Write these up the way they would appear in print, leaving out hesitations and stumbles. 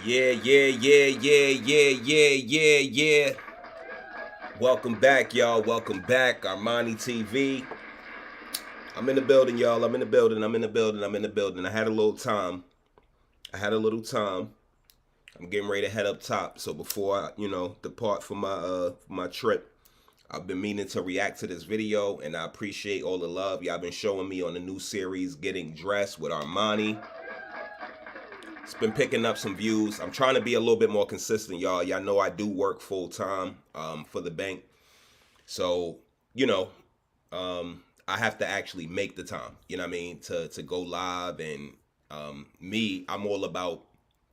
Yeah. Welcome back, y'all. Welcome back, Armani TV. I'm in the building, y'all. I'm in the building. I had a little time. I'm getting ready to head up top. So before I, depart for my trip, I've been meaning to react to this video, and I appreciate all the love y'all been showing me on the new series, Getting Dressed with Armani. It's been picking up some views. I'm trying to be a little bit more consistent, y'all. Y'all know I do work full time for the bank. So, you know, I have to actually make the time, you know what I mean, to go live. And I'm all about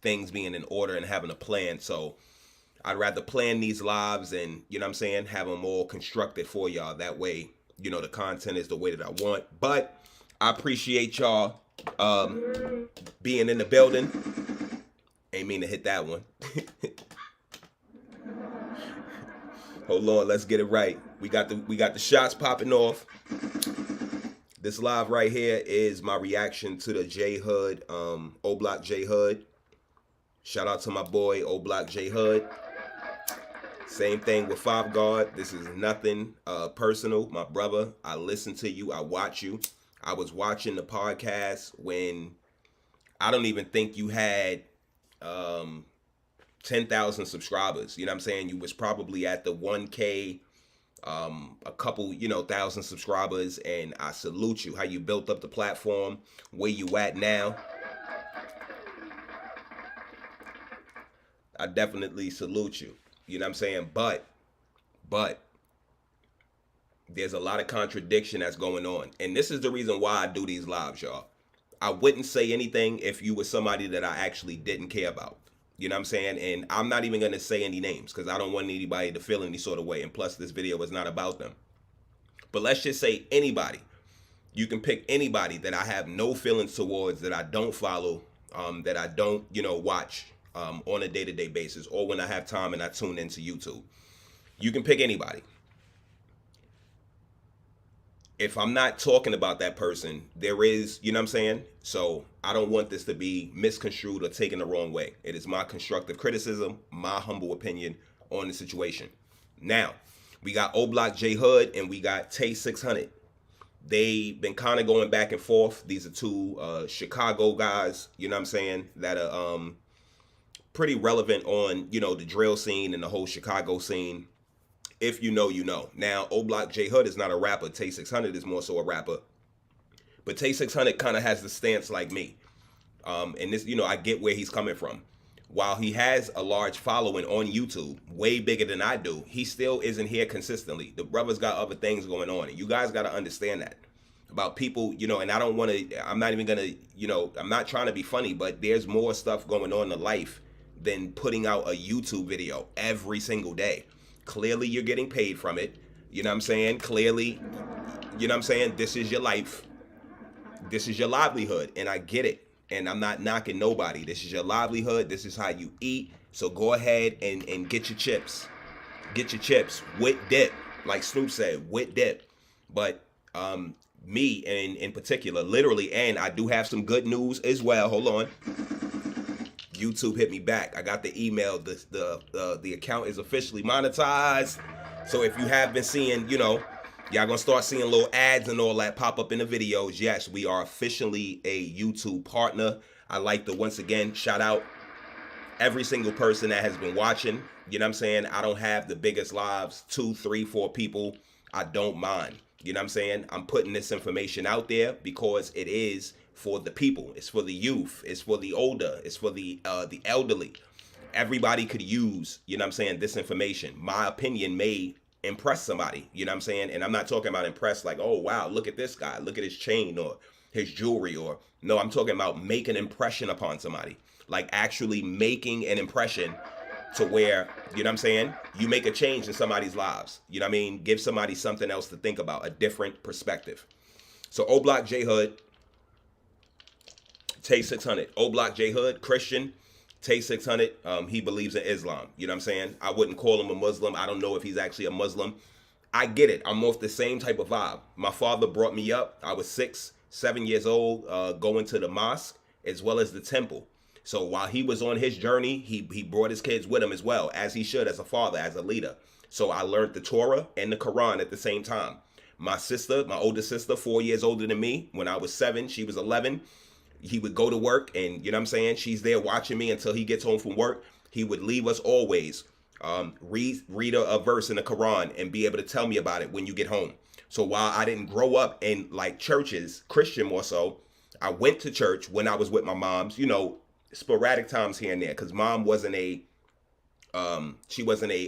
things being in order and having a plan. So I'd rather plan these lives and, you know what I'm saying, have them all constructed for y'all. That way, the content is the way that I want. But I appreciate y'all being in the building. Ain't mean to hit that one. Hold on, let's get it right. We got the shots popping off. This live right here is my reaction to the J Hood, O Block J Hood. Shout out to my boy O Block J Hood. Same thing with Five Guard. This is nothing personal, my brother. I listen to you. I watch you. I was watching the podcast when I don't even think you had 10,000 subscribers. You know what I'm saying? You was probably at the 1K, a couple, thousand subscribers, and I salute you. How you built up the platform, where you at now. I definitely salute you. You know what I'm saying? But there's a lot of contradiction that's going on. And this is the reason why I do these lives, y'all. I wouldn't say anything if you were somebody that I actually didn't care about. You know what I'm saying? And I'm not even going to say any names because I don't want anybody to feel any sort of way. And plus, this video is not about them. But let's just say anybody. You can pick anybody that I have no feelings towards, that I don't follow, that I don't, watch on a day-to-day basis, or when I have time and I tune into YouTube. You can pick anybody. If I'm not talking about that person, there is, you know what I'm saying? So I don't want this to be misconstrued or taken the wrong way. It is my constructive criticism, my humble opinion on the situation. Now, we got O Block J Hood and we got Tay 600. They've been kind of going back and forth. These are two Chicago guys, you know what I'm saying, that are pretty relevant on, the drill scene and the whole Chicago scene. If you know, you know. Now, O Block J Hood is not a rapper. Tay 600 is more so a rapper. But Tay 600 kind of has the stance like me. And this, I get where he's coming from. While he has a large following on YouTube, way bigger than I do, he still isn't here consistently. The brother's got other things going on. And you guys got to understand that. About people, and I don't want to, I'm not even going to, I'm not trying to be funny, but there's more stuff going on in life than putting out a YouTube video every single day. Clearly, you're getting paid from it. You know what I'm saying? Clearly, you know what I'm saying? This is your life. This is your livelihood. And I get it. And I'm not knocking nobody. This is your livelihood. This is how you eat. So go ahead and get your chips. Get your chips with dip. Like Snoop said, with dip. But me in particular, literally, and I do have some good news as well. Hold on. YouTube hit me back. I got the email. The account is officially monetized. So if you have been seeing, y'all gonna start seeing little ads and all that pop up in the videos. Yes, we are officially a YouTube partner. I like to once again shout out every single person that has been watching. You know what I'm saying? I don't have the biggest lives, 2, 3, 4 people. I don't mind. You know what I'm saying? I'm putting this information out there because it is for the people. It's for the youth. It's for the older. It's for the elderly. Everybody could use, you know what I'm saying, this information. My opinion may impress somebody, you know what I'm saying? And I'm not talking about impress like, oh, wow, look at this guy. Look at his chain or his jewelry. Or no, I'm talking about make an impression upon somebody. Like actually making an impression to where, you know what I'm saying, you make a change in somebody's lives. You know what I mean? Give somebody something else to think about, a different perspective. So O Block J Hood, Tay 600. O Block J Hood, Christian. Tay 600, he believes in Islam. You know what I'm saying? I wouldn't call him a Muslim. I don't know if he's actually a Muslim. I get it. I'm off the same type of vibe. My father brought me up. I was 6, 7 years old, going to the mosque as well as the temple. So while he was on his journey, he brought his kids with him as well, as he should, as a father, as a leader. So I learned the Torah and the Quran at the same time. My sister, my older sister, 4 years older than me, when I was 7, she was 11. He would go to work, and you know what I'm saying, she's there watching me until he gets home from work. He would leave us always, read a verse in the Quran and be able to tell me about it when you get home. So while I didn't grow up in like churches, Christian more so, I went to church when I was with my moms, sporadic times here and there, because mom wasn't she wasn't a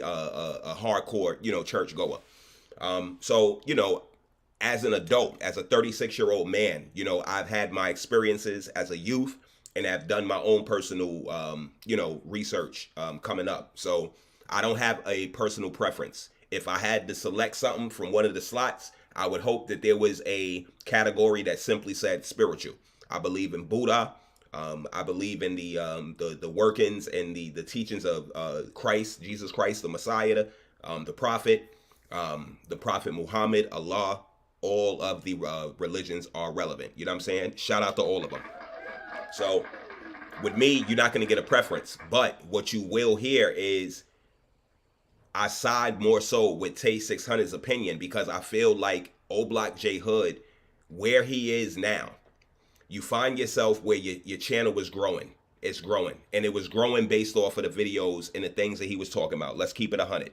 hardcore, church goer. So, as an adult, as a 36-year-old man, I've had my experiences as a youth, and have done my own personal, research coming up. So I don't have a personal preference. If I had to select something from one of the slots, I would hope that there was a category that simply said spiritual. I believe in Buddha. I believe in the workings and the teachings of Christ, Jesus Christ, the Messiah, the Prophet Muhammad, Allah. All of the religions are relevant. You know what I'm saying? Shout out to all of them. So with me, you're not going to get a preference. But what you will hear is I side more so with Tay 600's opinion, because I feel like O Block J Hood, where he is now, you find yourself where your channel was growing. It's growing. And it was growing based off of the videos and the things that he was talking about. Let's keep it 100.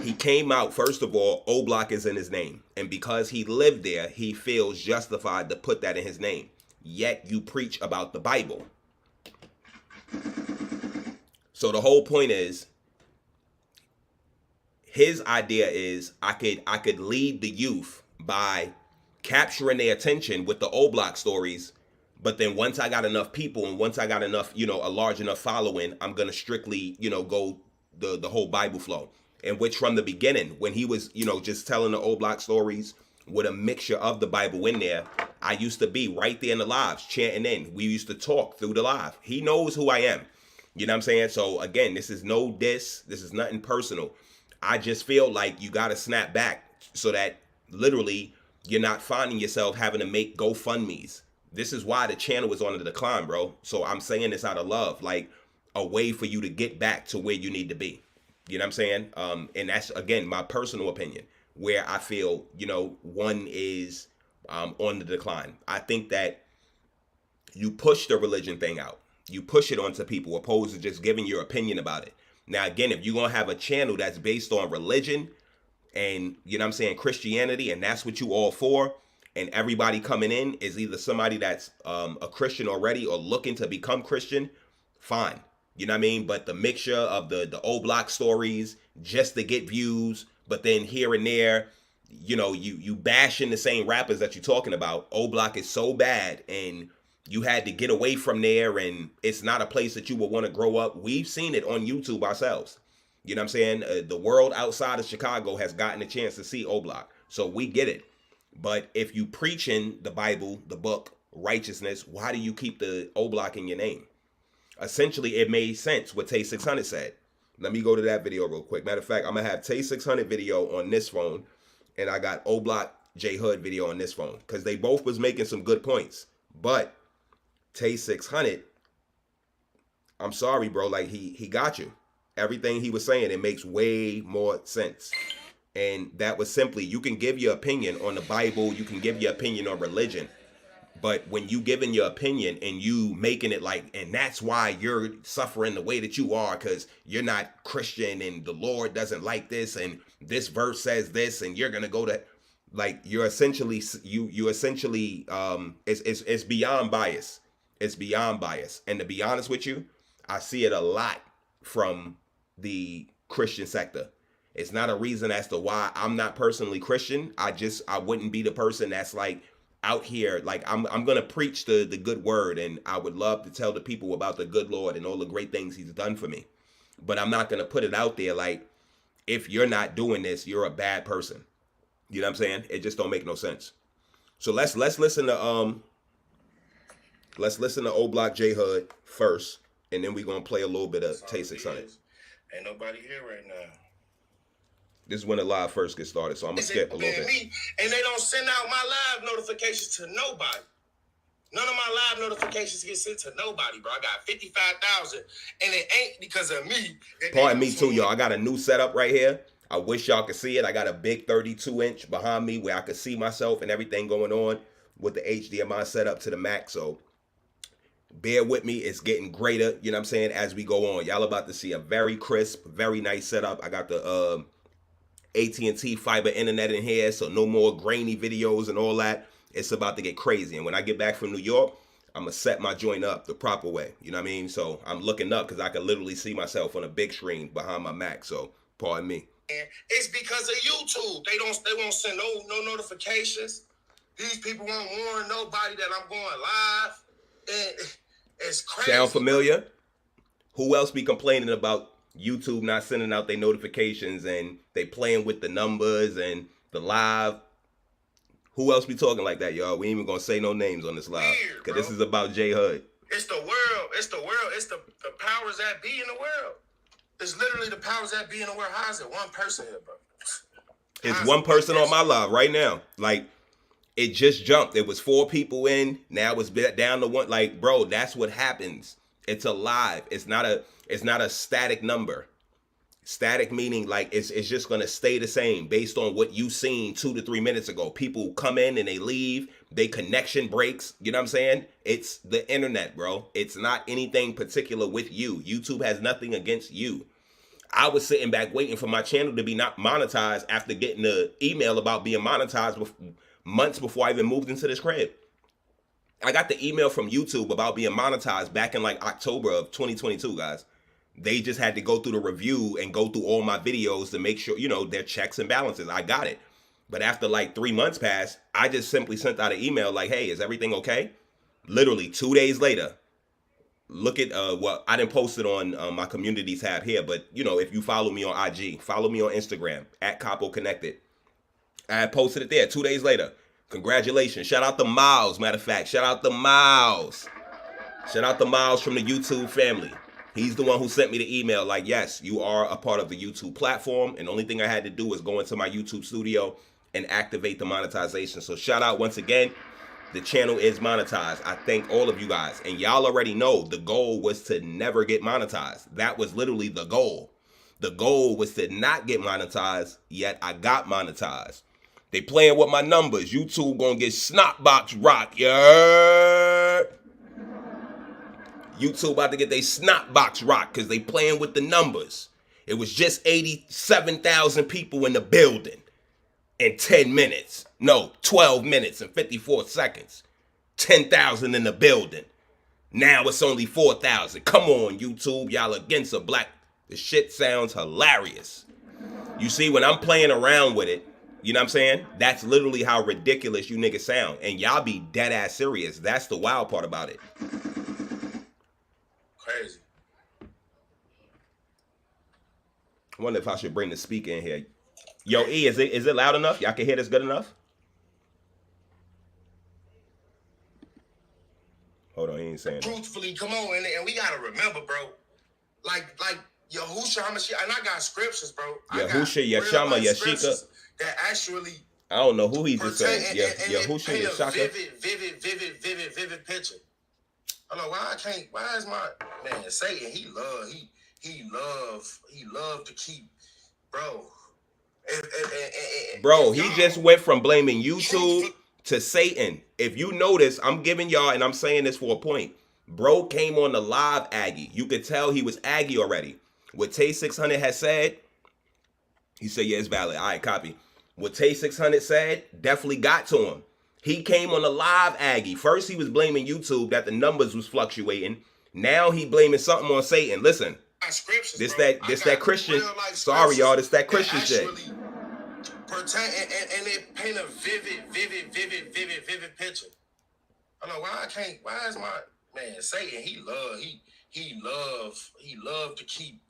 He came out, first of all, O Block is in his name. And because he lived there, he feels justified to put that in his name. Yet you preach about the Bible. So the whole point is, his idea is I could lead the youth by capturing their attention with the O Block stories, but then once I got enough people and once I got enough, a large enough following, I'm gonna strictly, go the whole Bible flow. In which from the beginning, when he was, just telling the O Block stories with a mixture of the Bible in there, I used to be right there in the lives, chanting in. We used to talk through the live. He knows who I am. You know what I'm saying? So again, this is no diss. This is nothing personal. I just feel like you got to snap back so that literally you're not finding yourself having to make GoFundMes. This is why the channel is on the decline, bro. So I'm saying this out of love, like a way for you to get back to where you need to be. You know what I'm saying? And that's, again, my personal opinion, where I feel, one is on the decline. I think that you push the religion thing out. You push it onto people opposed to just giving your opinion about it. Now, again, if you're going to have a channel that's based on religion and, Christianity, and that's what you all for, and everybody coming in is either somebody that's a Christian already or looking to become Christian, fine. You know what I mean? But the mixture of the O Block stories just to get views, but then here and there, you bashing the same rappers that you're talking about. O Block is so bad, and you had to get away from there, and it's not a place that you would want to grow up. We've seen it on YouTube ourselves. You know what I'm saying? The world outside of Chicago has gotten a chance to see O Block. So we get it. But if you preaching the Bible, the book, righteousness, why do you keep the O Block in your name? Essentially, it made sense what Tay 600 said. Let me go to that video real quick. Matter of fact, I'm going to have Tay 600 video on this phone, and I got O Block J Hood video on this phone, because they both was making some good points. But Tay 600, I'm sorry, bro, like he got you. Everything he was saying, it makes way more sense. And that was simply, you can give your opinion on the Bible, you can give your opinion on religion, but when you giving your opinion and you making it like, and that's why you're suffering the way that you are, because you're not Christian and the Lord doesn't like this and this verse says this and you're gonna go to, like, you're essentially it's beyond bias. It's beyond bias. And to be honest with you, I see it a lot from the Christian sector. It's not a reason as to why I'm not personally Christian. I wouldn't be the person that's like out here, like I'm gonna preach the good word, and I would love to tell the people about the good Lord and all the great things he's done for me. But I'm not gonna put it out there like, if you're not doing this, you're a bad person. You know what I'm saying? It just don't make no sense. So let's listen to O Block J Hood first, and then we're gonna play a little bit of Tay 600. Ain't nobody here right now. This is when the live first gets started, so I'm gonna skip a little bit. And they don't send out my live notifications to nobody. None of my live notifications get sent to nobody, bro. I got 55,000, and it ain't because of me. Pardon me too, y'all. I got a new setup right here. I wish y'all could see it. I got a big 32-inch behind me where I could see myself and everything going on with the HDMI setup to the max. So bear with me. It's getting greater, you know what I'm saying, as we go on. Y'all about to see a very crisp, very nice setup. I got the AT&T fiber internet in here, so no more grainy videos and all that. It's about to get crazy. And when I get back from New York, I'm going to set my joint up the proper way. You know what I mean? So I'm looking up because I can literally see myself on a big screen behind my Mac. So pardon me. It's because of YouTube. They won't send no notifications. These people won't warn nobody that I'm going live. And it's crazy. Sound familiar? Who else be complaining about YouTube not sending out their notifications and they playing with the numbers and the live? Who else be talking like that, y'all? We ain't even gonna say no names on this live because this is about J Hood. It's the world. It's the world. It's the powers that be in the world. It's literally the powers that be in the world. How is it one person here, bro? It's one person on my live right now. Like, it just jumped. It was 4 people in. Now it's down to 1. Like, bro, that's what happens. It's a live. It's not a static number. Static meaning like it's just gonna stay the same based on what you seen 2 to 3 minutes ago. People come in and they leave. They connection breaks. You know what I'm saying? It's the internet, bro. It's not anything particular with you. YouTube has nothing against you. I was sitting back waiting for my channel to be not monetized after getting the email about being monetized months before I even moved into this crib. I got the email from YouTube about being monetized back in like October of 2022, guys. They just had to go through the review and go through all my videos to make sure, you know, their checks and balances. I got it. But after like 3 months passed, I just simply sent out an email like, hey, is everything okay? Literally 2 days later, look at what I didn't post it on my community tab here. But, you know, if you follow me on IG, follow me on Instagram, @CapoConnected. I had posted it there 2 days later. Congratulations. Shout out to Miles, matter of fact. Shout out to Miles. Shout out to Miles from the YouTube family. He's the one who sent me the email like, yes, you are a part of the YouTube platform. And the only thing I had to do was go into my YouTube studio and activate the monetization. So shout out once again. The channel is monetized. I thank all of you guys. And y'all already know the goal was to never get monetized. That was literally the goal. The goal was to not get monetized, yet I got monetized. They playing with my numbers. YouTube gonna get snotbox rock, yeah. YouTube about to get they snotbox rock because they playing with the numbers. It was just 87,000 people in the building in 10 minutes. No, 12 minutes and 54 seconds. 10,000 in the building. Now it's only 4,000. Come on, YouTube. Y'all against a black. The shit sounds hilarious. You see, when I'm playing around with it, you know what I'm saying? That's literally how ridiculous you niggas sound. And y'all be dead ass serious. That's the wild part about it. Crazy. I wonder if I should bring the speaker in here. Yo, E, is it loud enough? Y'all can hear this good enough? Hold on, he ain't saying that. Truthfully, come on, and we gotta remember, bro. Like Yahusha Hamashiach, and I got scriptures, bro. Yahusha, Yashama, Yashika. That actually. I don't know who he just said. Yahusha, Yashaka. Vivid picture. I don't know why is my man Satan? He love to keep, bro. Bro, he just went from blaming YouTube to Satan. If you notice, I'm giving y'all, and I'm saying this for a point. Bro came on the live Aggie. You could tell he was Aggie already. What Tay 600 has said, he said, yeah, it's valid. All right, copy. What Tay 600 said definitely got to him. He came on the live Aggie. First, he was blaming YouTube that the numbers was fluctuating. Now he blaming something on Satan. Listen, this that Christian. Sorry, y'all. This that Christian shit. Pertain and it paint a vivid picture. I don't know why is my man Satan? He love to keep,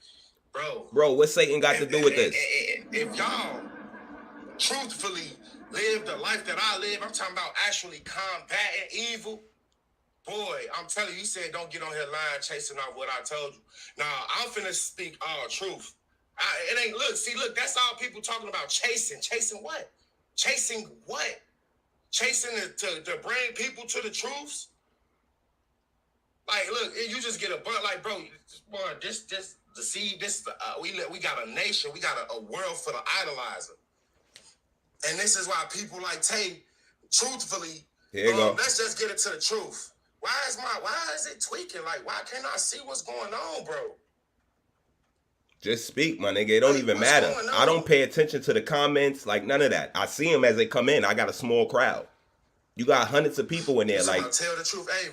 bro. Bro, what Satan got to do with this? If y'all truthfully live the life that I live, I'm talking about actually combating evil. Boy, I'm telling you, he said don't get on here lying, chasing off what I told you. Now, I'm finna speak all truth. It ain't, look, that's all people talking about, chasing. Chasing what? Chasing what? Chasing to bring people to the truths? Like, look, you just get a bunch. Like, bro, boy, this, we got a nation, we got a world for the idolizer, and this is why people like Tay, truthfully, Here you go. let's just get it to the truth. Why is it tweaking? Like, why can't I see what's going on, bro? Just speak, my nigga. It don't even matter. I don't pay attention to the comments, like none of that. I see them as they come in. I got a small crowd. You got hundreds of people in there. Like, tell the truth. Hey,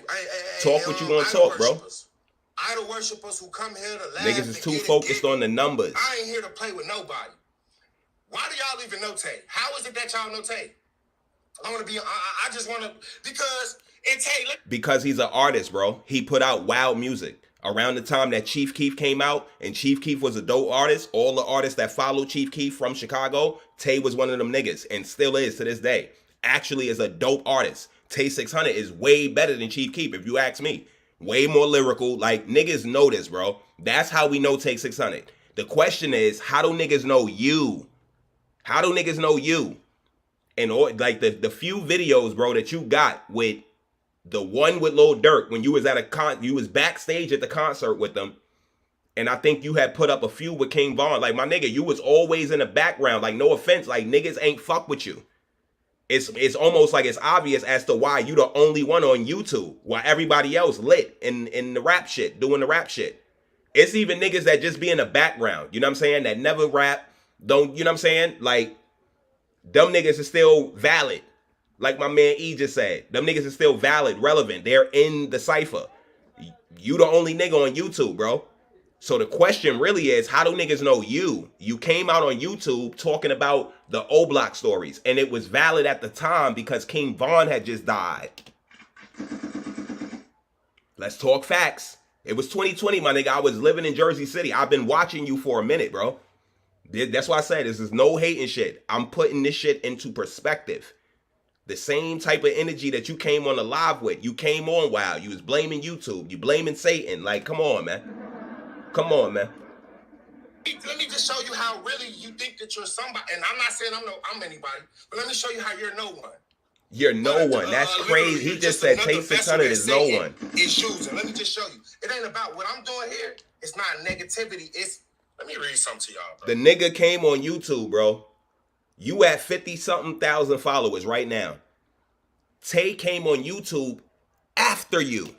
talk what you want to talk, bro. Idol worshipers who come here to laugh. Niggas is too focused on the numbers. I ain't here to play with nobody. Why do y'all even know Tay? How is it that y'all know Tay? I just want to, because he's an artist, bro. He put out wild music. Around the time that Chief Keef came out, and Chief Keef was a dope artist, all the artists that followed Chief Keef from Chicago, Tay was one of them niggas, and still is to this day. Actually is a dope artist. Tay 600 is way better than Chief Keef, if you ask me. Way more lyrical. Like, niggas know this, bro. That's how we know Tay 600. The question is, how do niggas know you? How do niggas know you? And all, like, the few videos, bro, that you got with the one with Lil Durk when you was at you was backstage at the concert with them, and I think you had put up a few with King Von. Like, my nigga, you was always in the background. Like, no offense, like, niggas ain't fuck with you. It's almost like it's obvious as to why you the only one on YouTube while everybody else lit in the rap shit, doing the rap shit. It's even niggas that just be in the background, you know what I'm saying, that never rap, don't, you know what I'm saying? Like, them niggas is still valid. Like my man E just said, them niggas is still valid, relevant. They're in the cypher. You the only nigga on YouTube, bro. So the question really is, how do niggas know you? You came out on YouTube talking about the O-Block stories, and it was valid at the time because King Von had just died. Let's talk facts. It was 2020, my nigga. I was living in Jersey City. I've been watching you for a minute, bro. That's why I said this is no hating shit. I'm putting this shit into perspective. The same type of energy that you came on the live with. You came on wild. You was blaming YouTube. You blaming Satan. Like, come on, man. Come on, man. Let me just show you how really you think that you're somebody. And I'm not saying I'm anybody, but let me show you how you're no one. You're no one. That's crazy. He just said Tay 600 is no one. It's using. Let me just show you. It ain't about what I'm doing here. It's not negativity. Let me read something to y'all, bro. The nigga came on YouTube, bro. You at 50-something thousand followers right now. Tay came on YouTube after you.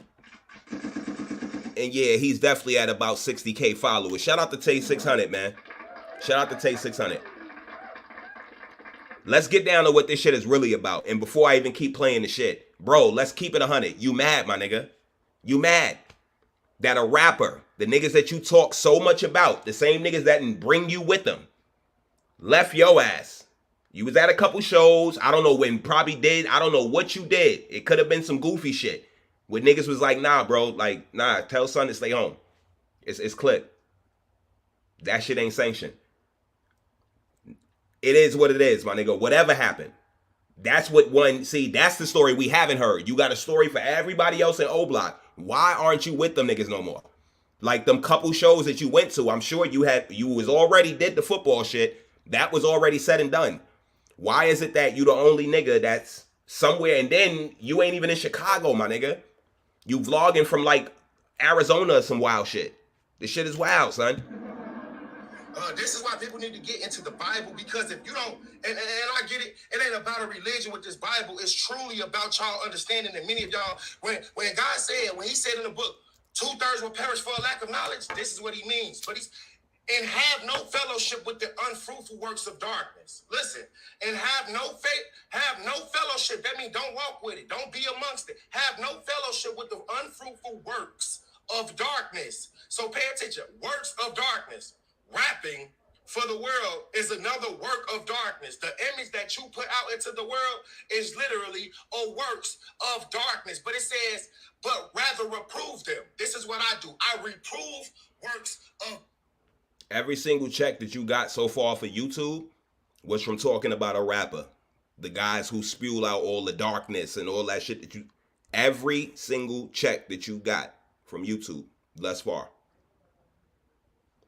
And yeah, he's definitely at about 60K followers. Shout out to Tay 600, man. Shout out to Tay 600. Let's get down to what this shit is really about. And before I even keep playing the shit, bro, let's keep it 100. You mad, my nigga? You mad that a rapper, the niggas that you talk so much about, the same niggas that didn't bring you with them, left your ass. You was at a couple shows. I don't know when, probably did. I don't know what you did. It could have been some goofy shit. Where niggas was like, nah, bro. Like, nah, tell son to stay home. It's clip. That shit ain't sanctioned. It is what it is, my nigga. Whatever happened. That's what that's the story we haven't heard. You got a story for everybody else in O-Block. Why aren't you with them niggas no more? Like them couple shows that you went to, I'm sure you was already did the football shit. That was already said and done. Why is it that you the only nigga that's somewhere, and then you ain't even in Chicago, my nigga? You vlogging from like Arizona or some wild shit. This shit is wild, son. This is why people need to get into the Bible, because if you don't, and I get it, it ain't about a religion with this Bible. It's truly about y'all understanding that many of y'all, when God said, when he said in the book, 2/3 will perish for a lack of knowledge, this is what he means. But and have no fellowship with the unfruitful works of darkness. Listen, and have no faith, have no fellowship. That means don't walk with it. Don't be amongst it. Have no fellowship with the unfruitful works of darkness. So pay attention. Works of darkness. Rapping for the world is another work of darkness. The image that you put out into the world is literally a works of darkness. But it says, but rather reprove them. This is what I do. I reprove works of. Every single check that you got so far for YouTube was from talking about a rapper. The guys who spew out all the darkness and all that shit that you. Every single check that you got from YouTube thus far,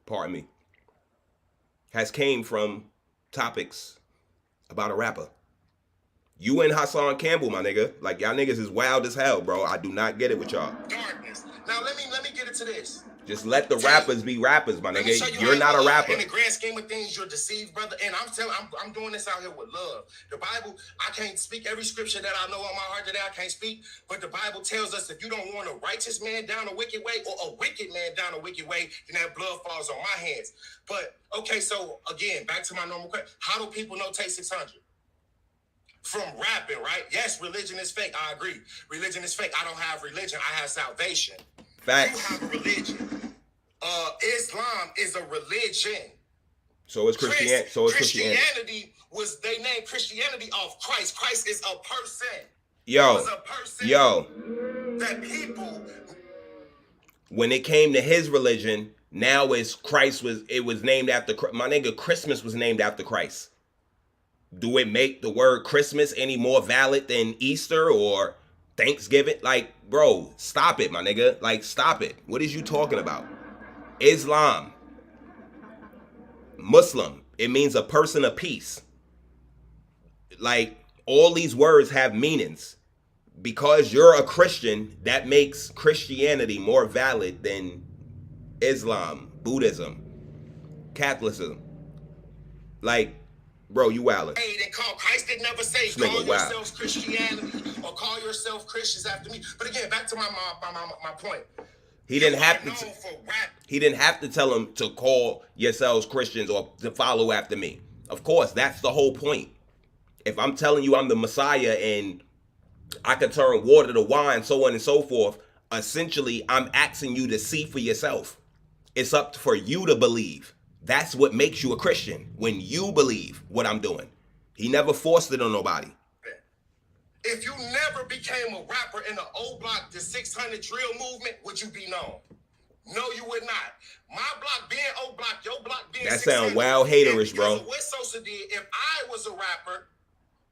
pardon me, has came from topics about a rapper. You and Hassan Campbell, my nigga. Like, y'all niggas is wild as hell, bro. I do not get it with y'all. Darkness. Now let me get into this. Just let the rappers be rappers, my nigga. You're not a rapper. In the grand scheme of things, you're deceived, brother. And I'm doing this out here with love. The Bible, I can't speak every scripture that I know on my heart today. I can't speak, but the Bible tells us if you don't want a righteous man down a wicked way or a wicked man down a wicked way, then that blood falls on my hands. But okay, so again, back to my normal question: how do people know Tay 600? From rapping, right? Yes, religion is fake. I agree. Religion is fake. I don't have religion. I have salvation. Facts. You have a religion. Islam is a religion. So is Christianity. Christianity they named Christianity off Christ. Christ is a person. Yo. That people. When it came to his religion, now it was named after my nigga. Christmas was named after Christ. Do it make the word Christmas any more valid than Easter or Thanksgiving? Like, bro, stop it, my nigga. Like, stop it. What is you talking about? Islam, Muslim, it means a person of peace. Like, all these words have meanings. Because you're a Christian, that makes Christianity more valid than Islam, Buddhism, Catholicism. Like, bro, you wildin'. Hey, they call Christ did never say call yourselves Christianity or call yourself Christians after me. But again, back to my point. He didn't have to tell them to call yourselves Christians or to follow after me. Of course, that's the whole point. If I'm telling you I'm the Messiah and I can turn water to wine, so on and so forth, essentially I'm asking you to see for yourself. It's up for you to believe. That's what makes you a Christian, when you believe what I'm doing. He never forced it on nobody. If you never became a rapper in the O Block, the 600 drill movement, would you be known? No, you would not. My block being O Block, your block being 600. That sound wild haterish, bro. Because of what Sosa did, if I was a rapper,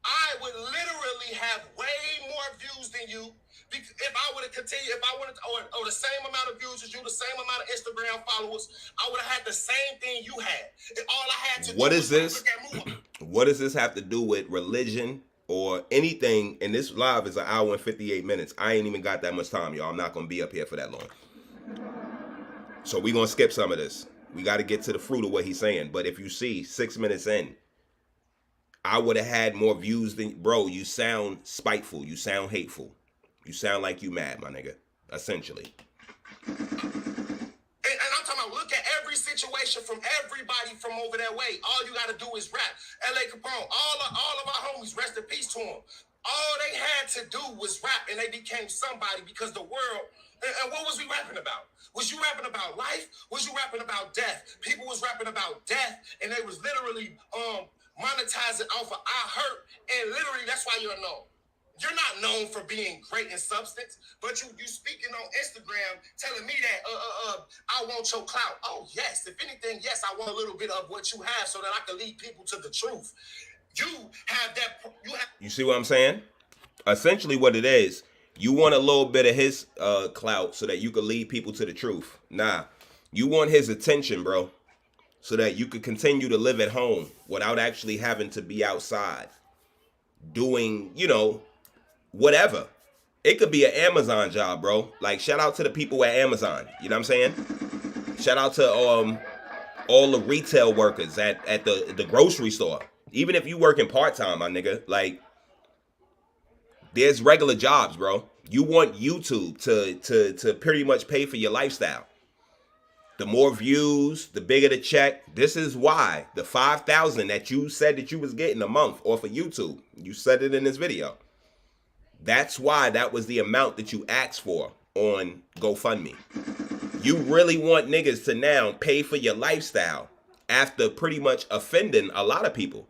I would literally have way more views than you. If I would have continued, if I would have, or the same amount of views as you, the same amount of Instagram followers, I would have had the same thing you had. All I had to do was look at Mua. What does this have to do with religion or anything? And this live is an hour and 58 minutes. I ain't even got that much time, y'all. I'm not going to be up here for that long. So we're going to skip some of this. We got to get to the fruit of what he's saying. But if you see 6 minutes in, I would have had more views than, bro, you sound spiteful. You sound hateful. You sound like you mad, my nigga, essentially. And I'm talking about, look at every situation from everybody from over that way. All you got to do is rap. Tay Capone, all of our homies, rest in peace to them. All they had to do was rap, and they became somebody because the world, and what was we rapping about? Was you rapping about life? Was you rapping about death? People was rapping about death, and they was literally monetizing off of I hurt, and literally that's why you're known. You're not known for being great in substance, but you speaking on Instagram telling me that I want your clout. Oh yes, if anything, yes, I want a little bit of what you have so that I can lead people to the truth. You have that. You see what I'm saying? Essentially, what it is, you want a little bit of his clout so that you can lead people to the truth. Nah, you want his attention, bro, so that you could continue to live at home without actually having to be outside doing, whatever. It could be an Amazon job, bro. Like, shout out to the people at Amazon. You know what I'm saying? Shout out to all the retail workers at the grocery store. Even if you working part-time, my nigga, like, there's regular jobs, bro. You want YouTube to pretty much pay for your lifestyle. The more views, the bigger the check. This is why the 5,000 that you said that you was getting a month off of YouTube. You said it in this video. That's why that was the amount that you asked for on GoFundMe. You really want niggas to now pay for your lifestyle after pretty much offending a lot of people.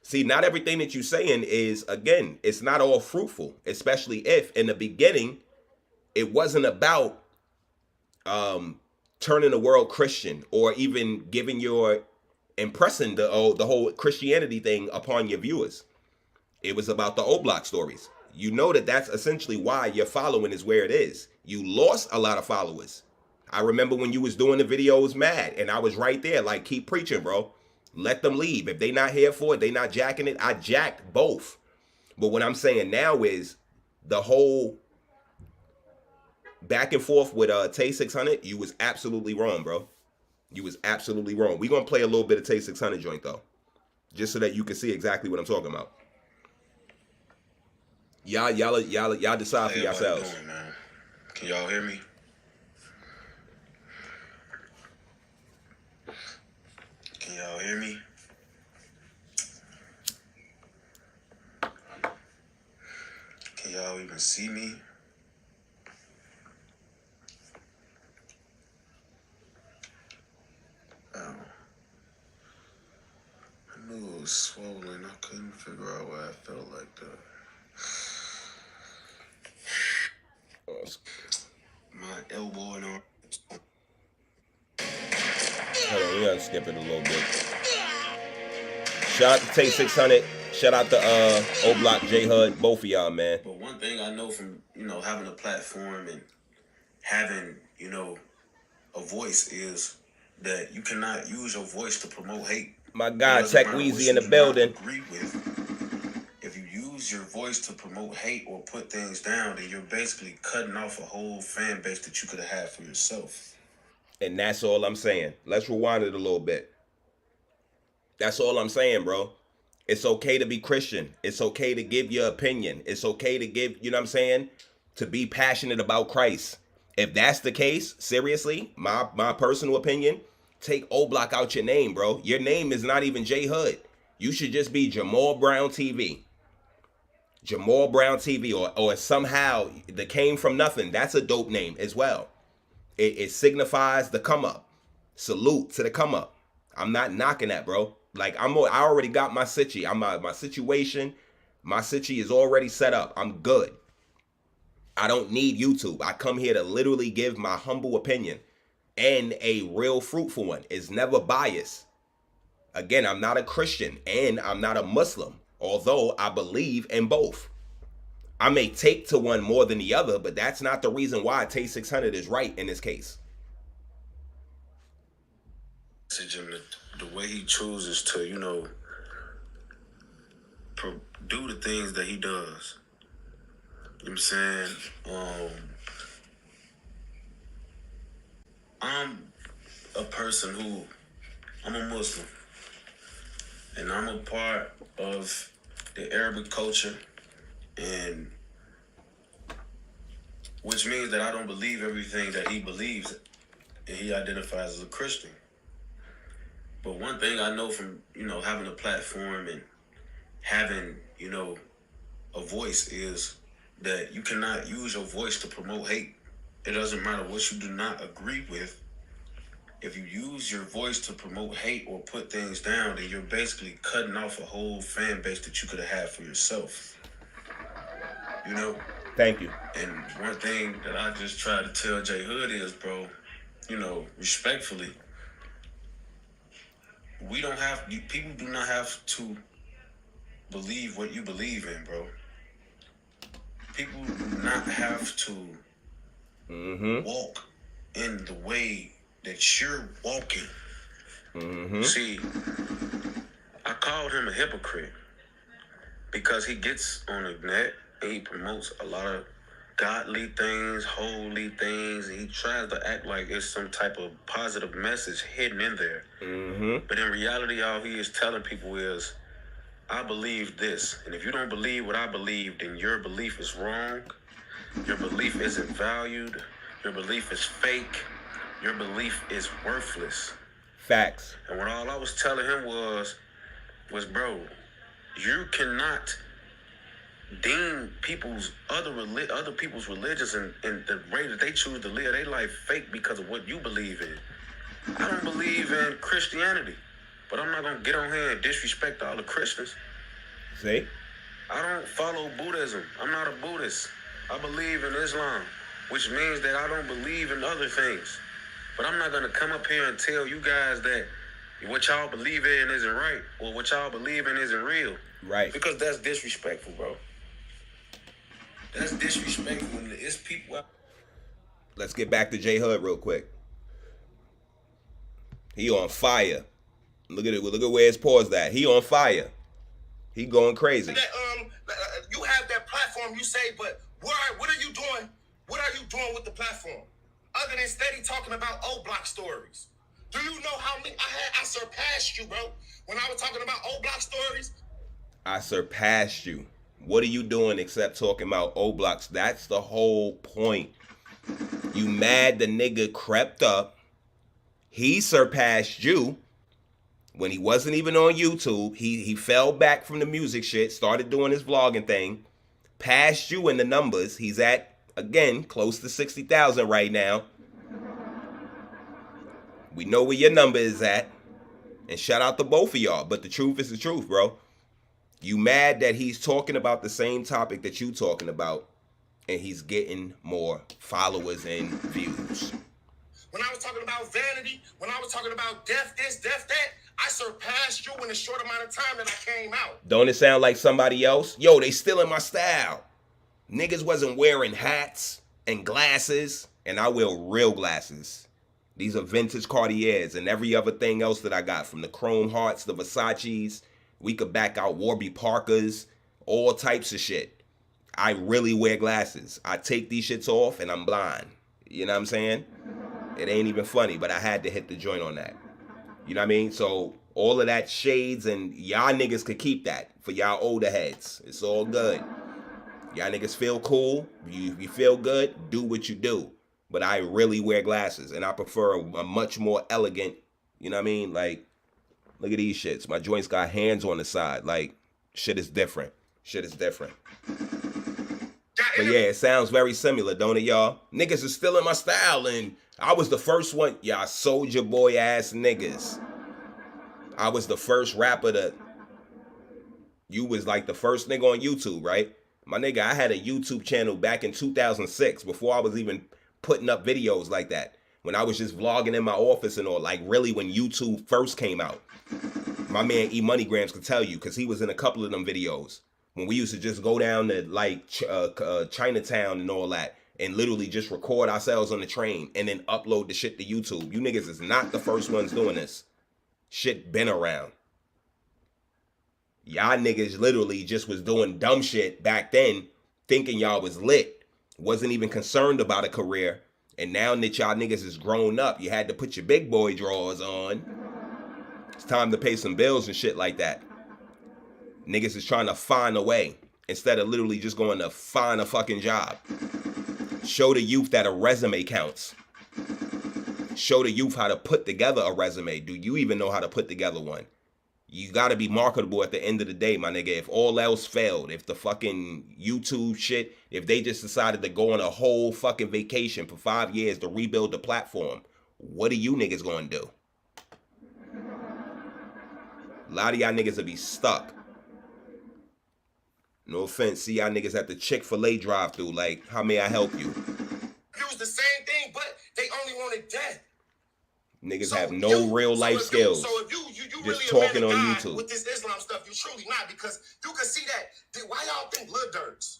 See, not everything that you're saying is, again, it's not all fruitful, especially if in the beginning it wasn't about turning the world Christian or even giving your impressing the whole Christianity thing upon your viewers. It was about the O-Block stories. You know that's essentially why your following is where it is. You lost a lot of followers. I remember when you was doing the videos mad, and I was right there like, keep preaching, bro. Let them leave. If they not here for it, they not jacking it. I jacked both. But what I'm saying now is the whole back and forth with Tay 600, you was absolutely wrong, bro. You was absolutely wrong. We gonna play a little bit of Tay 600 joint though, just so that you can see exactly what I'm talking about. Y'all decide for yourselves. Doing, man? Can y'all hear me? Can y'all hear me? Can y'all even see me? Oh. I knew it was swollen. I couldn't figure out why I felt like that. My elbow and arm. Hold on, we gotta skip it a little bit. Shout out to Tay 600. Shout out to O Block J Hud, both of y'all, man. But one thing I know from, having a platform and having, a voice is that you cannot use your voice to promote hate. My guy Tech Weezy in the building. Agree with. If you use your voice to promote hate or put things down, then you're basically cutting off a whole fan base that you could have had for yourself. And that's all I'm saying. Let's rewind it a little bit. That's all I'm saying, bro. It's okay to be Christian. It's okay to give your opinion. It's okay to give, you know what I'm saying? To be passionate about Christ. If that's the case, seriously, my personal opinion, take O Block out your name, bro. Your name is not even J Hood. You should just be Jamal Brown TV. Jamal Brown TV, or somehow the came from nothing. That's a dope name as well. It signifies the come up. Salute to the come up. I'm not knocking that, bro. Like I already got my situ. My situation. My situ is already set up. I'm good. I don't need YouTube. I come here to literally give my humble opinion, and a real fruitful one. It's never biased. Again, I'm not a Christian and I'm not a Muslim, although I believe in both. I may take to one more than the other, but that's not the reason why Tay 600 is right in this case. The way he chooses to, do the things that he does. You know what I'm saying? I'm a person who, I'm a Muslim. And I'm a part of the Arabic culture, and which means that I don't believe everything that he believes, and he identifies as a Christian. But one thing I know from, having a platform and having, a voice is that you cannot use your voice to promote hate. It doesn't matter what you do not agree with. If you use your voice to promote hate or put things down, then you're basically cutting off a whole fan base that you could have had for yourself. Thank you. And one thing that I just try to tell J Hood is, bro, respectfully, people do not have to believe what you believe in, bro. People do not have to walk in the way that you're walking. See, I called him a hypocrite because he gets on the net and he promotes a lot of godly things, holy things, and he tries to act like it's some type of positive message hidden in there. But in reality, all he is telling people is, I believe this, and if you don't believe what I believe, then your belief is wrong, your belief isn't valued, your belief is fake, your belief is worthless. Facts. And what all I was telling him was, bro, you cannot deem other people's religions and the way that they choose to live their life fake because of what you believe in. I don't believe in Christianity, but I'm not gonna get on here and disrespect all the Christians. See? I don't follow Buddhism. I'm not a Buddhist. I believe in Islam, which means that I don't believe in other things. But I'm not gonna come up here and tell you guys that what y'all believe in isn't right or what y'all believe in isn't real. Right. Because that's disrespectful, bro. That's disrespectful. It's people out. Let's get back to J Hood real quick. He on fire. Look at it. Look at where his paws at. He on fire. He going crazy. You have that platform, you say, but what are you doing What are you doing with the platform? Other than steady talking about O Block stories. Do you know how many I surpassed you, bro? When I was talking about O Block stories. I surpassed you. What are you doing except talking about O Blocks? That's the whole point. You mad the nigga crept up. He surpassed you when he wasn't even on YouTube. He fell back from the music shit, started doing his vlogging thing, passed you in the numbers. He's at, again, close to 60,000 right now. We know where your number is at. And shout out to both of y'all. But the truth is the truth, bro. You mad that he's talking about the same topic that you talking about, and he's getting more followers and views. When I was talking about vanity, when I was talking about death this, death that, I surpassed you in a short amount of time that I came out. Don't it sound like somebody else? Yo, they stealing my style. Niggas wasn't wearing hats and glasses, and I wear real glasses. These are vintage Cartiers and every other thing else that I got, from the Chrome Hearts, the Versace's. We could back out Warby Parkers, all types of shit. I really wear glasses. I take these shits off and I'm blind. You know what I'm saying? It ain't even funny, but I had to hit the joint on that. You know what I mean? So all of that shades, and y'all niggas could keep that for y'all older heads. It's all good. Y'all niggas feel cool. You feel good, do what you do. But I really wear glasses, and I prefer a much more elegant, you know what I mean? Like, look at these shits. My joints got hands on the side. Like, shit is different. Shit is different. But yeah, it sounds very similar, don't it, y'all? Niggas is still in my style, and I was the first one. Y'all soldier boy ass niggas. I was the first rapper to... You was like the first nigga on YouTube, right? My nigga, I had a YouTube channel back in 2006 before I was even putting up videos like that. When I was just vlogging in my office and all, like really when YouTube first came out. My man E Moneygrams could tell you, because he was in a couple of them videos. When we used to just go down to like Chinatown and all that, and literally just record ourselves on the train and then upload the shit to YouTube. You niggas is not the first ones doing this. Shit been around. Y'all niggas literally just was doing dumb shit back then, thinking y'all was lit. Wasn't even concerned about a career. And now that y'all niggas is grown up, you had to put your big boy drawers on. It's time to pay some bills and shit like that. Niggas is trying to find a way instead of literally just going to find a fucking job. Show the youth that a resume counts. Show the youth how to put together a resume. Do you even know how to put together one? You gotta be marketable at the end of the day, my nigga. If all else failed, if the fucking YouTube shit, if they just decided to go on a whole fucking vacation for 5 years to rebuild the platform, what are you niggas gonna do? A lot of y'all niggas will be stuck. No offense, see y'all niggas at the Chick-fil-A drive-thru, like, how may I help you? It was the same thing, but they only wanted death. Niggas have no real life skills. So if you just really talking on God YouTube with this Islam stuff, you truly not, because you can see that. Why y'all think Lil Durks?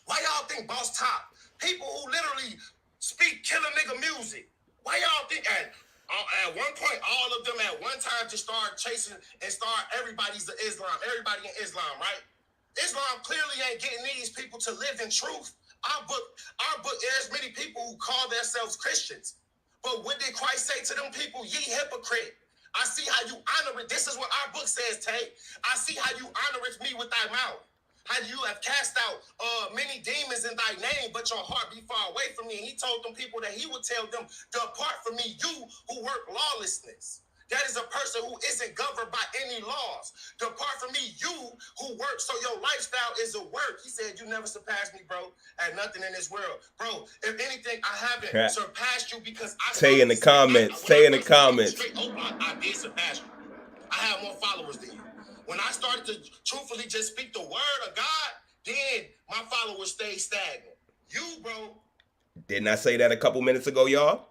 Why y'all think Boss Top? People who literally speak killer nigga music. Why y'all think at one point all of them at one time just start chasing and start everybody's the Islam, everybody in Islam, right? Islam clearly ain't getting these people to live in truth. Our book, there's many people who call themselves Christians. But what did Christ say to them people? Ye hypocrite. I see how you honor it. This is what our book says, Tay. I see how you honor it me with thy mouth. How you have cast out many demons in thy name, but your heart be far away from me. And he told them people that he would tell them, depart from me, you who work lawlessness. That is a person who isn't governed by any laws. Depart from me, you who work, so your lifestyle is a work. He said, you never surpassed me, bro, at nothing in this world. Bro, if anything, I haven't surpassed you because I... Say in the comments, say in the comments. I did surpass you. I have more followers than you. When I started to truthfully just speak the word of God, then my followers stayed stagnant. You, bro. Didn't I say that a couple minutes ago, y'all?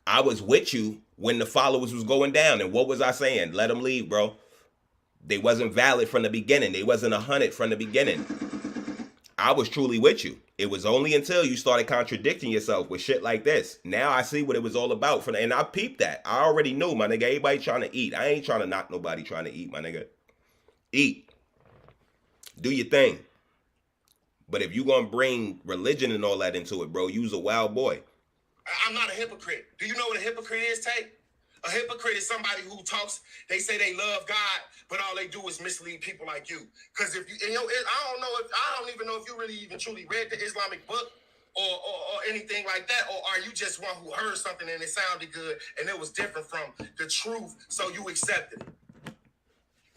I was with you when the followers was going down. And what was I saying? Let them leave, bro. They wasn't valid from the beginning. They wasn't 100 from the beginning. I was truly with you. It was only until you started contradicting yourself with shit like this. Now I see what it was all about. And I peeped that. I already knew, my nigga. Everybody trying to eat. I ain't trying to knock nobody trying to eat, my nigga. Eat. Do your thing. But if you gonna bring religion and all that into it, bro, you's a wild boy. I'm not a hypocrite. Do you know what a hypocrite is, Tay? A hypocrite is somebody who talks, they say they love God, but all they do is mislead people like you. Because if you, I don't even know if you really even truly read the Islamic book or anything like that, or are you just one who heard something and it sounded good and it was different from the truth, so you accepted it?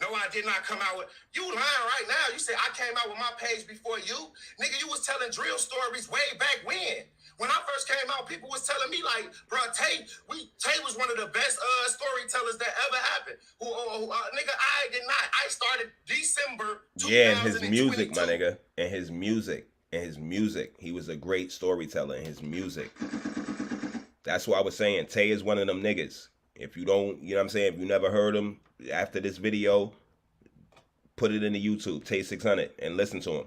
No, I did not come out with, you lying right now. You said I came out with my page before you. Nigga, you was telling drill stories way back when. When I first came out, people was telling me like, bro, Tay was one of the best storytellers that ever happened. Nigga, I did not. I started December 2022. Yeah, and his music, my nigga. And his music. He was a great storyteller in his music. That's why I was saying Tay is one of them niggas. If you don't, you know what I'm saying, if you never heard him, after this video, put it into YouTube, Tay 600, and listen to him.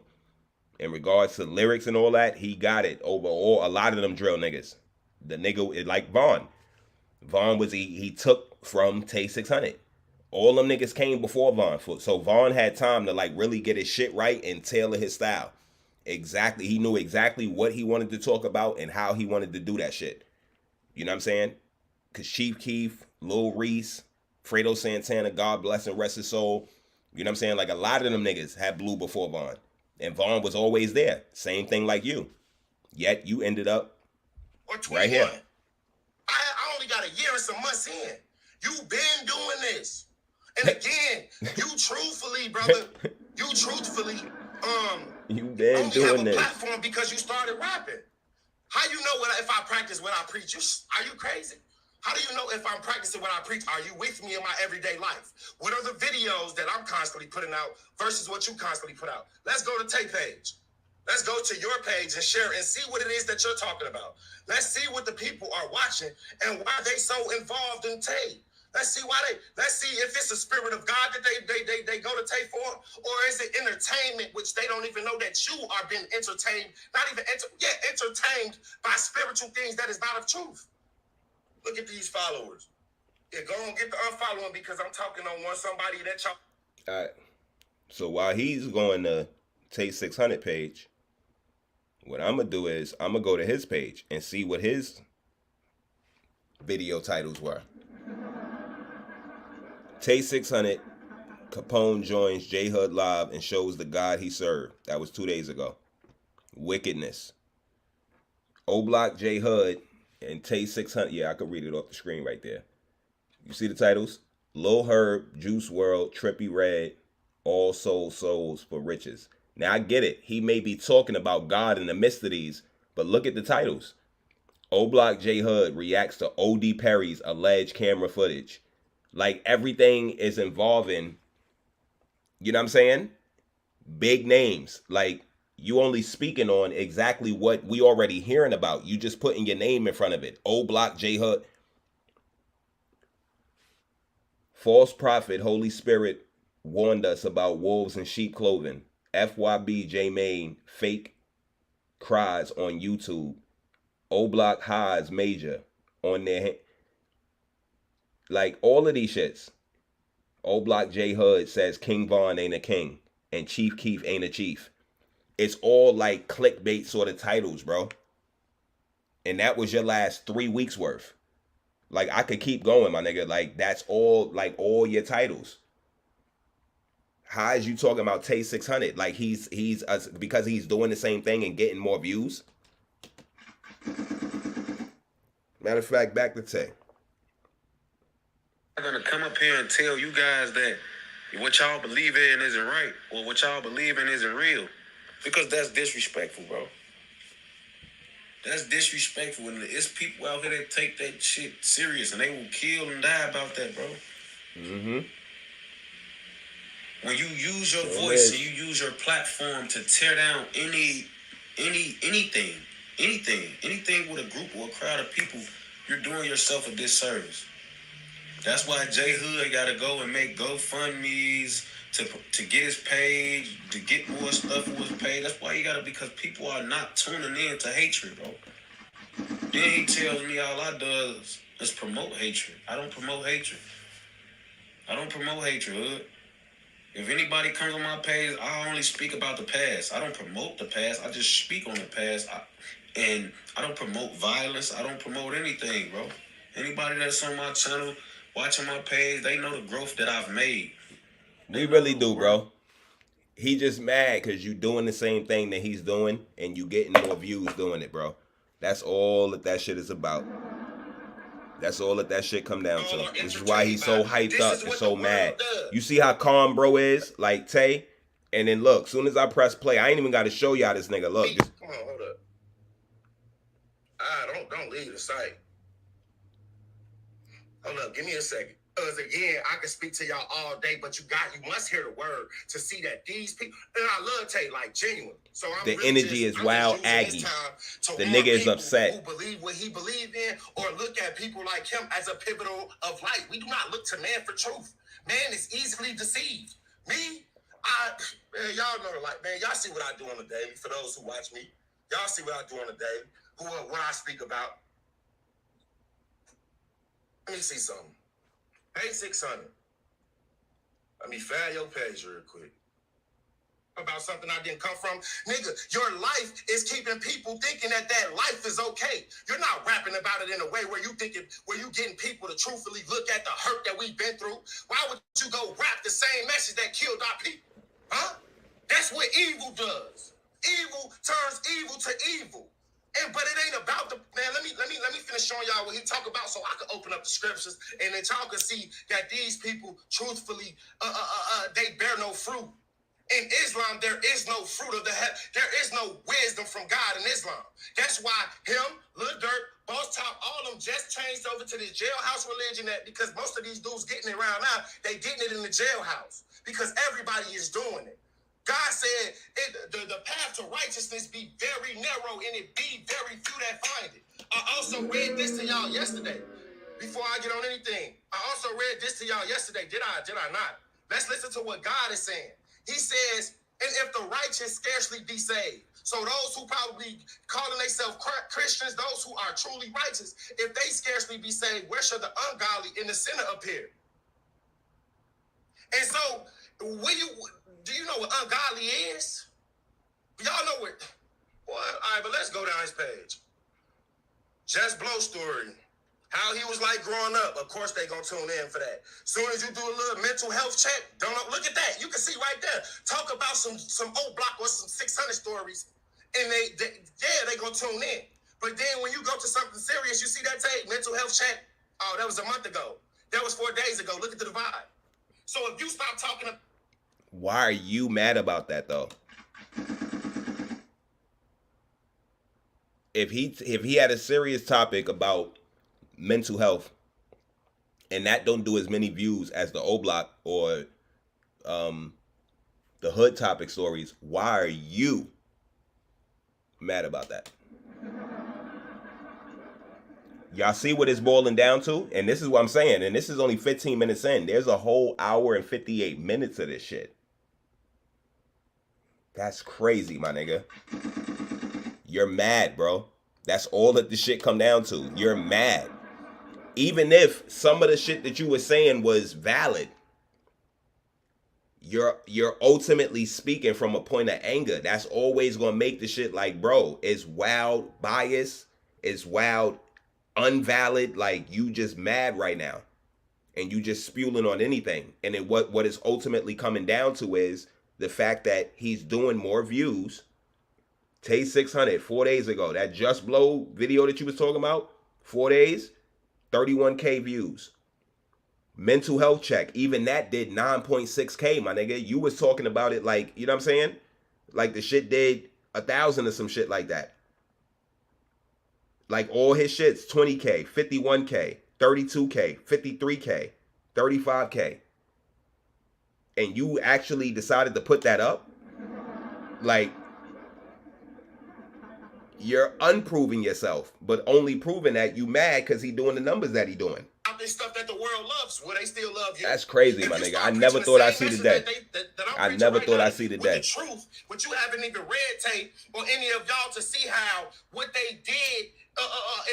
In regards to lyrics and all that, he got it over a lot of them drill niggas. The nigga, like Vaughn. Vaughn was, he took from Tay 600. All them niggas came before Vaughn. So Vaughn had time to like really get his shit right and tailor his style. Exactly. He knew exactly what he wanted to talk about and how he wanted to do that shit. You know what I'm saying? Because Chief Keef, Lil Reese, Fredo Santana, God bless and rest his soul. You know what I'm saying? Like a lot of them niggas had blue before Vaughn. And Vaughn was always there. Same thing like you. Yet you ended up right here. I only got a year and some months in. You've been doing this. And again, you truthfully, brother, you been only doing have a this platform because you started rapping. How you know if I practice what I preach? Are you crazy? How do you know if I'm practicing what I preach? Are you with me in my everyday life? What are the videos that I'm constantly putting out versus what you constantly put out? Let's go to Tay page. Let's go to your page and share and see what it is that you're talking about. Let's see what the people are watching and why they so involved in Tay. Let's see if it's the spirit of God that they go to Tay for, or is it entertainment, which they don't even know that you are being entertained, entertained by spiritual things that is not of truth. Look at these followers. Yeah, go and get the unfollowing because I'm talking on somebody that y'all. All right. So while he's going to Tay 600 page, what I'm going to do is I'm going to go to his page and see what his video titles were. Tay 600, Capone joins J Hood live and shows the God he served. That was 2 days ago. Wickedness. O Block J Hood and Tay 600. Yeah, I could read it off the screen right there. You see the titles? Lil Herb, Juice WRLD, Trippie Redd, All Souls for Riches. Now I get it. He may be talking about God in the midst of these, but look at the titles. O Block J Hood reacts to O.D. Perry's alleged camera footage. Like everything is involving, you know what I'm saying? Big names. Like you only speaking on exactly what we already hearing about. You just putting your name in front of it. O Block J Hood. False prophet, Holy Spirit warned us about wolves in sheep clothing. FYB J Main fake cries on YouTube. O Block hides major on their like all of these shits. O Block J Hood says King Von ain't a king and Chief Keef ain't a chief. It's all like clickbait sort of titles, bro. And that was your last 3 weeks worth. Like I could keep going, my nigga. Like that's all your titles. How is you talking about Tay 600? Like he's because he's doing the same thing and getting more views. Matter of fact, back to Tay. I'm gonna come up here and tell you guys that what y'all believe in isn't right, or what y'all believe in isn't real, because that's disrespectful, bro. That's disrespectful, and it's people out here that take that shit serious, and they will kill and die about that, bro. Mm-hmm. When you use your voice and you use your platform to tear down anything with a group or a crowd of people, you're doing yourself a disservice. That's why J Hood got to go and make GoFundMe's to get his page, to get more stuff for his page. That's why you got to, because people are not tuning in to hatred, bro. Then he tells me all I do is promote hatred. I don't promote hatred. Hood. If anybody comes on my page, I only speak about the past. I don't promote the past. I just speak on the past. And I don't promote violence. I don't promote anything, bro. Anybody that's on my channel, watching my page, they know the growth that I've made. We really do, bro. He just mad because you doing the same thing that he's doing and you getting more views doing it, bro. That's all that shit is about. That's all that shit come down to. This is why he's so hyped up and so mad. You see how calm bro is? Like Tay? And then look, soon as I press play, I ain't even got to show y'all this nigga. Look. Just... Come on, hold up. Don't leave the site. Hold up, give me a second. Because again, I can speak to y'all all day, but you must hear the word to see that these people, and I love Tay, like genuine. So I'm the really energy is wild Aggie. The nigga is upset. Who believe what he believe in, or look at people like him as a pivotal of light. We do not look to man for truth. Man is easily deceived. Me, man, y'all know, like, man, y'all see what I do on the daily. For those who watch me, y'all see what I do on the daily. What I speak about. Let me see something. Pay 600. Let me file your page real quick. About something I didn't come from. Nigga, your life is keeping people thinking that life is okay. You're not rapping about it in a way where you getting people to truthfully look at the hurt that we've been through. Why would you go rap the same message that killed our people? Huh? That's what evil does. Evil turns evil to evil. But it ain't about the man. Let me finish showing y'all what he talk about, so I can open up the scriptures and then y'all can see that these people, truthfully, they bear no fruit. In Islam, there is no fruit of the head. There is no wisdom from God in Islam. That's why him, Lil Durk, Boss Top, all of them just changed over to this jailhouse religion. Because most of these dudes getting it around now, they getting it in the jailhouse because everybody is doing it. God said the path to righteousness be very narrow and it be very few that find it. I also read this to y'all yesterday before I get on anything. I also read this to y'all yesterday. Did I not? Let's listen to what God is saying. He says, and if the righteous scarcely be saved. So those who probably calling themselves Christians, those who are truly righteous, if they scarcely be saved, where shall the ungodly and the sinner appear? And so, do you know what ungodly is? Y'all know what? Well, all right, but let's go down his page. Just Blow story. How he was like growing up. Of course, they gonna tune in for that. Soon as you do a little mental health check, don't know, look at that. You can see right there. Talk about some old block or some 600 stories, and they gonna tune in. But then when you go to something serious, you see that tape, mental health check. Oh, that was a month ago. That was 4 days ago. Look at the divide. So if you stop talking. Why are you mad about that though? If he had a serious topic about mental health and that don't do as many views as the O Block or the hood topic stories, why are you mad about that? Y'all see what it's boiling down to? And this is what I'm saying. And this is only 15 minutes in. There's a whole hour and 58 minutes of this shit. That's crazy, my nigga. You're mad, bro. That's all that the shit come down to. You're mad. Even if some of the shit that you were saying was valid, you're ultimately speaking from a point of anger. That's always gonna make the shit like, bro, it's wild bias. It's wild unvalid. Like, you just mad right now. And you just spewing on anything. And then what is ultimately coming down to is the fact that he's doing more views. Tay 600 4 days ago. That Just Blow video that you was talking about, 4 days, 31K views. Mental health check, even that did 9.6K, my nigga. You was talking about it like, you know what I'm saying? Like the shit did 1,000 or some shit like that. Like all his shits, 20K, 51K, 32K, 53K, 35K. And you actually decided to put that up? Like, you're unproving yourself, but only proving that you mad because he doing the numbers that he doing. This stuff that the world loves, will they still love you? That's crazy, my nigga. I never thought I'd see the day. I never thought I'd see the day. The truth, but you haven't even read Tay or any of y'all to see how what they did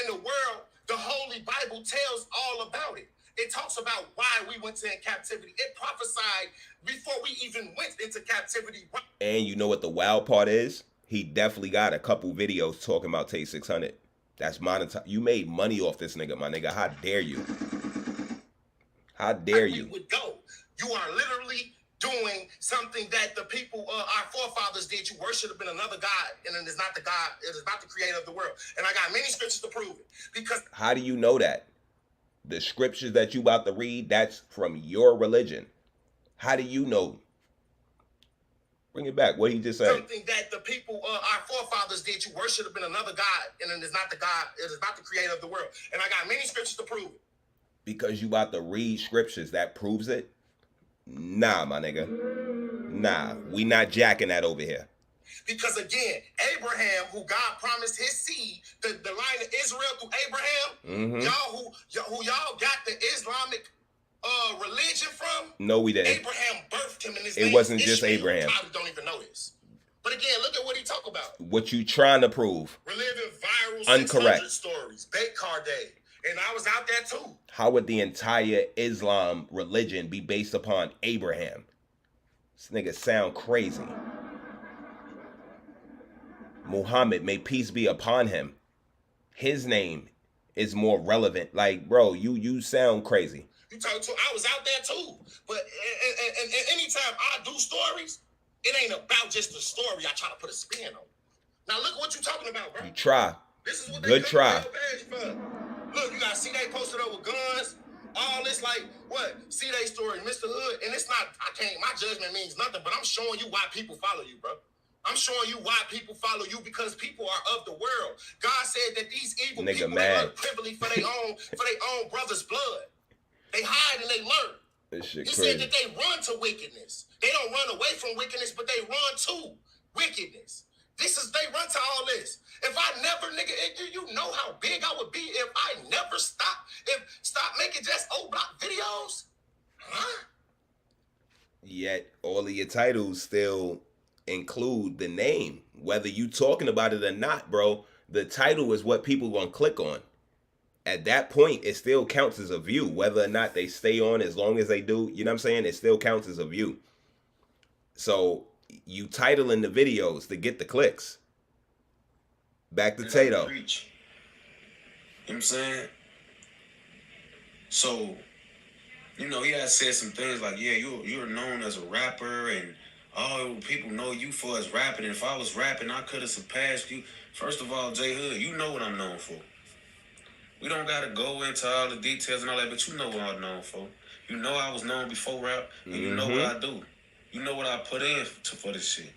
in the world, the Holy Bible tells all about it. It talks about why we went to captivity. It prophesied before we even went into captivity. And you know what the wild part is? He definitely got a couple videos talking about Tay 600. That's monetized. You made money off this nigga, my nigga. How dare you? How dare you? Would go. You are literally doing something that the people, our forefathers did. You worship in another God, and it is not the God. It is not the creator of the world. And I got many scriptures to prove it. Because how do you know that? The scriptures that you about to read, that's from your religion. How do you know? Bring it back. What he just said. Something that the people, our forefathers did. You worship in another God, and it is not the God. It is not the creator of the world. And I got many scriptures to prove it. Because you about to read scriptures that proves it? Nah, my nigga. Nah, we not jacking that over here. Because again, Abraham, who God promised his seed, the line of Israel through Abraham, y'all got the Islamic religion from? No, we didn't. Abraham birthed him in his name. It wasn't just Abraham. I don't even know this. But again, look at what he talk about. What you trying to prove? We're living viral Incorrect. 600 stories. Bake car day. And I was out there too. How would the entire Islam religion be based upon Abraham? This nigga sound crazy. Muhammad, may peace be upon him. His name is more relevant. Like, bro, you sound crazy. You talk to, I was out there too. But and anytime I do stories, it ain't about just the story. I try to put a spin on. Now look what you talking about, bro. You try. This is what good try. Look, you got C-Day posted up with guns. All this like what? C-Day story, Mr. Hood, and it's not. I can't. My judgment means nothing, but I'm showing you why people follow you, bro. I'm showing you why people follow you, because people are of the world. God said that these evil people are privily for their own brother's blood. They hide and they learn. This shit He crazy. said that they run to wickedness. They don't run away from wickedness, but they run to wickedness. They run to all this. If I never, nigga, you know how big I would be if I never stop making just old block videos? Huh? Yet all of your titles still include the name. Whether you talking about it or not, bro, the title is what people gonna click on. At that point, it still counts as a view. Whether or not they stay on, as long as they do, you know what I'm saying? It still counts as a view. So you titling the videos to get the clicks. Back to Tato. You know what I'm saying? So, you know, he had said some things like, yeah, you're known as a rapper, and people know you for as rapping. And if I was rapping, I could have surpassed you. First of all, J Hood, you know what I'm known for. We don't gotta go into all the details and all that, but you know what I'm known for. You know I was known before rap, and you know what I do. You know what I put in for this shit.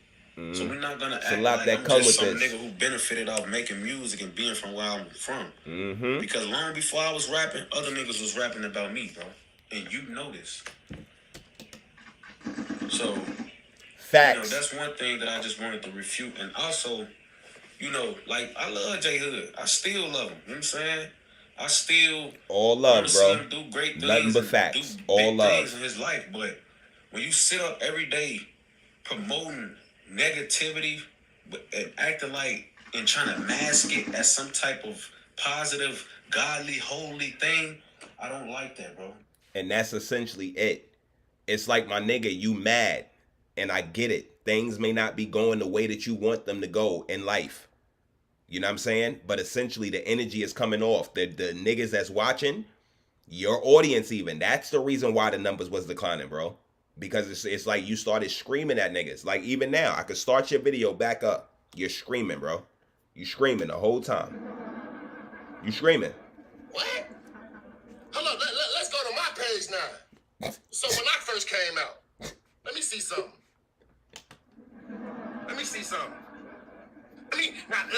So we're not gonna act like I'm just some nigga who benefited off making music and being from where I'm from. Because long before I was rapping, other niggas was rapping about me, bro. And you know this. So, facts. You know, that's one thing that I just wanted to refute. And also, you know, like, I love J Hood. I still love him. You know what I'm saying? I still all love, bro. See him do great things. Nothing but facts. Do all big love things in his life. But when you sit up every day promoting negativity and acting like and trying to mask it as some type of positive, godly, holy thing, I don't like that, bro. And that's essentially it. It's like, my nigga, you mad. And I get it. Things may not be going the way that you want them to go in life. You know what I'm saying? But essentially the energy is coming off. The niggas that's watching, your audience even, that's the reason why the numbers was declining, bro. Because it's like you started screaming at niggas. Like even now, I could start your video back up. You're screaming, bro. You screaming the whole time. You screaming. What? Hold on, let's go to my page now. So when I first came out, let me see something. Let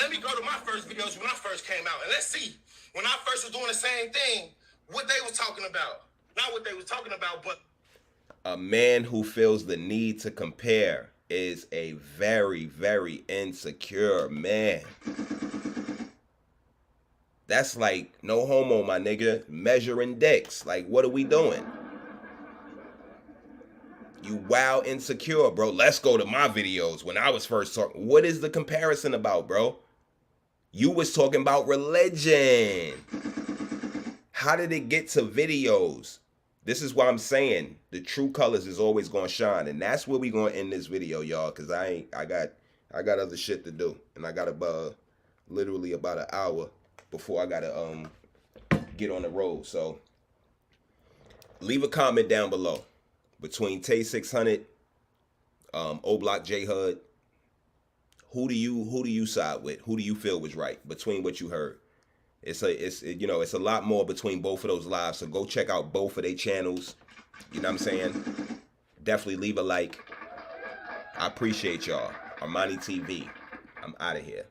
me go to my first videos when I first came out, and let's see when I first was doing the same thing, what they was talking about. Not what they was talking about, but a man who feels the need to compare is a very, very insecure man. That's like, no homo, my nigga, measuring dicks. Like, what are we doing? You wild insecure, bro. Let's go to my videos when I was first talking. What is the comparison about, bro? You was talking about religion. How did it get to videos? This is why I'm saying the true colors is always gonna shine, and that's where we gonna end this video, y'all. Cause I got other shit to do, and I got literally about an hour before I gotta get on the road. So leave a comment down below between Tay 600, O Block J Hud. Who do you side with? Who do you feel was right between what you heard? It's a lot more between both of those lives. So go check out both of their channels. You know what I'm saying? Definitely leave a like. I appreciate y'all. Armani TV. I'm out of here.